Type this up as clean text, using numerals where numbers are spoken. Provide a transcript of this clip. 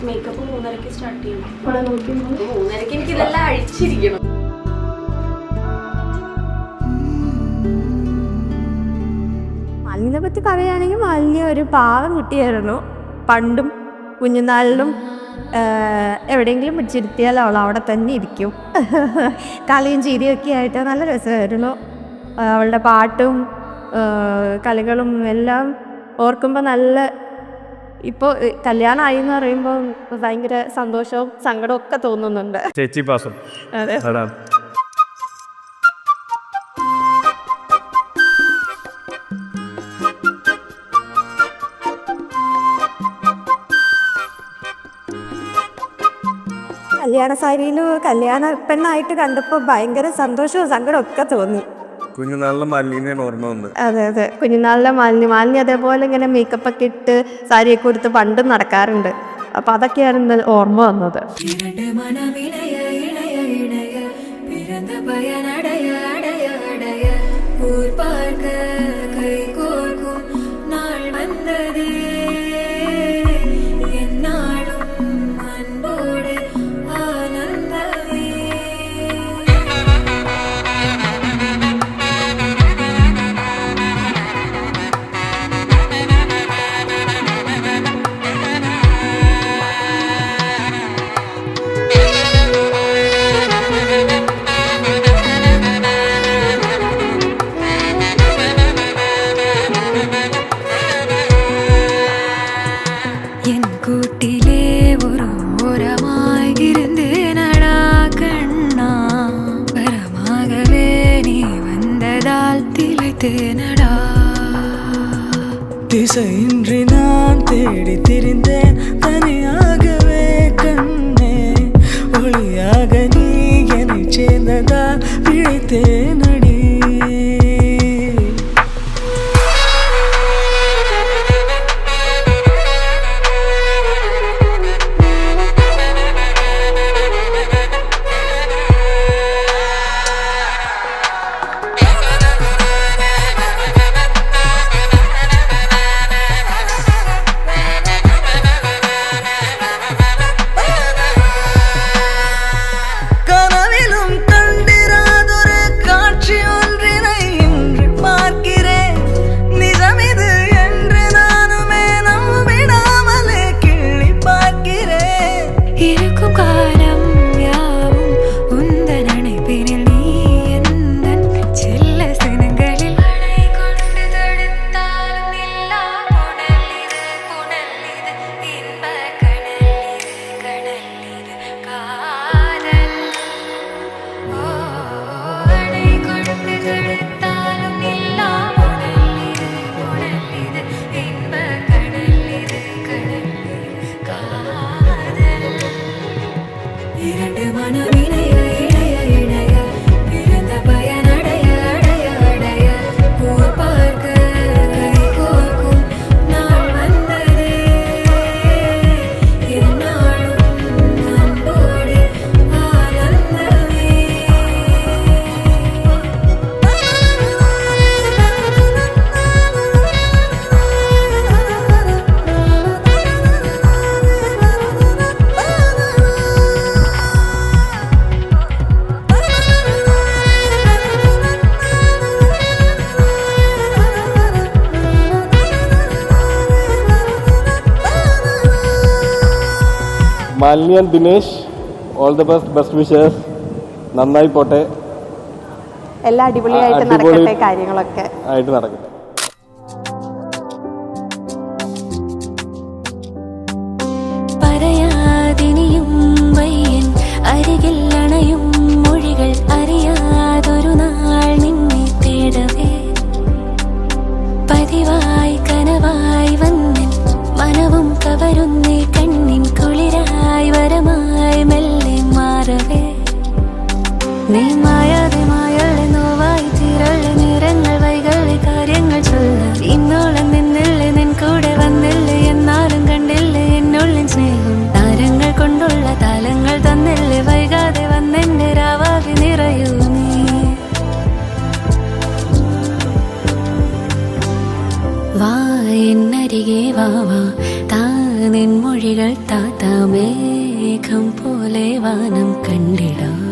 Makeup 3:30 start ചെയ്യണം. 3:30 എനിക്ക് ഇതെല്ലാം അഴിച്ചിരിക്കണം. മാലിന്യനെ പറ്റി പറയുകയാണെങ്കിൽ മാലിന്യ ഒരു പാവം കുട്ടിയായിരുന്നു. പണ്ടും കുഞ്ഞുനാളിലും എവിടെയെങ്കിലും പിടിച്ചിരുത്തിയാൽ അവൾ അവിടെ തന്നെ ഇരിക്കും. കളിയും ചിരിയൊക്കെ ആയിട്ട് നല്ല രസമായിരുന്നു. അവളുടെ പാട്ടും കളികളും എല്ലാം ഓർക്കുമ്പോൾ നല്ല, ഇപ്പോൾ കല്യാണമായി എന്ന് പറയുമ്പോൾ ഭയങ്കര സന്തോഷവും സങ്കടവും ഒക്കെ തോന്നുന്നുണ്ട്. ചേച്ചി പാസം. അതെ. കല്യാണ സാരിയിൽ കല്യാണ പെണ്ണായിട്ട് കണ്ടപ്പോൾ ഭയങ്കര സന്തോഷവും സങ്കടവും ഒക്കെ തോന്നി. കുഞ്ഞുനാളിലെ മാലിന്യം ഓർമ്മ വന്നു. അതെ അതെ, കുഞ്ഞുനാളിലെ മാലിന്യം അതേപോലെ ഇങ്ങനെ മേക്കപ്പ് ഒക്കെ ഇട്ട് സാരിയൊക്കെ കൊടുത്ത് പണ്ടും നടക്കാറുണ്ട്. അപ്പൊ അതൊക്കെയാണ് ഓർമ്മ വന്നത്. திசையின்றி நான் தேடி திரிந்தேன் தனியாகவே கண்ணே, ஒளியாக நீ என்னை சேர்ந்ததால் பிழைத்தேன் அடி. മാലിന്യ Dinesh, all the best wishes. നന്നായി പോട്ടെ, എല്ലാം അടിപൊളിയായിട്ട് നടക്കട്ടെ, കാര്യങ്ങളൊക്കെ ആയിട്ട് നടക്കട്ടെ. പറയാതിനിയും വയ്യൻ അരികിൽ അണയും മൊഴികൾ അറിയാതൊരു നാൾ നിന്നെ തേടവേ, പതിവായി കനവായി വന്നൻ മനവും കവരുന്നേ, കണ്ണിൻ കുളിരായി വരമായി മെല്ലെ മാറവേ, നീ മായാതെ മായുള്ള നോവായി തീരള്ള നേരങ്ങൾ വൈകളെ കാര്യങ്ങൾ എന്നരികെ വാവാ താനിൻ മൊഴികൾ താത്താ മേഘം പോലെ വാനം കണ്ടിടാം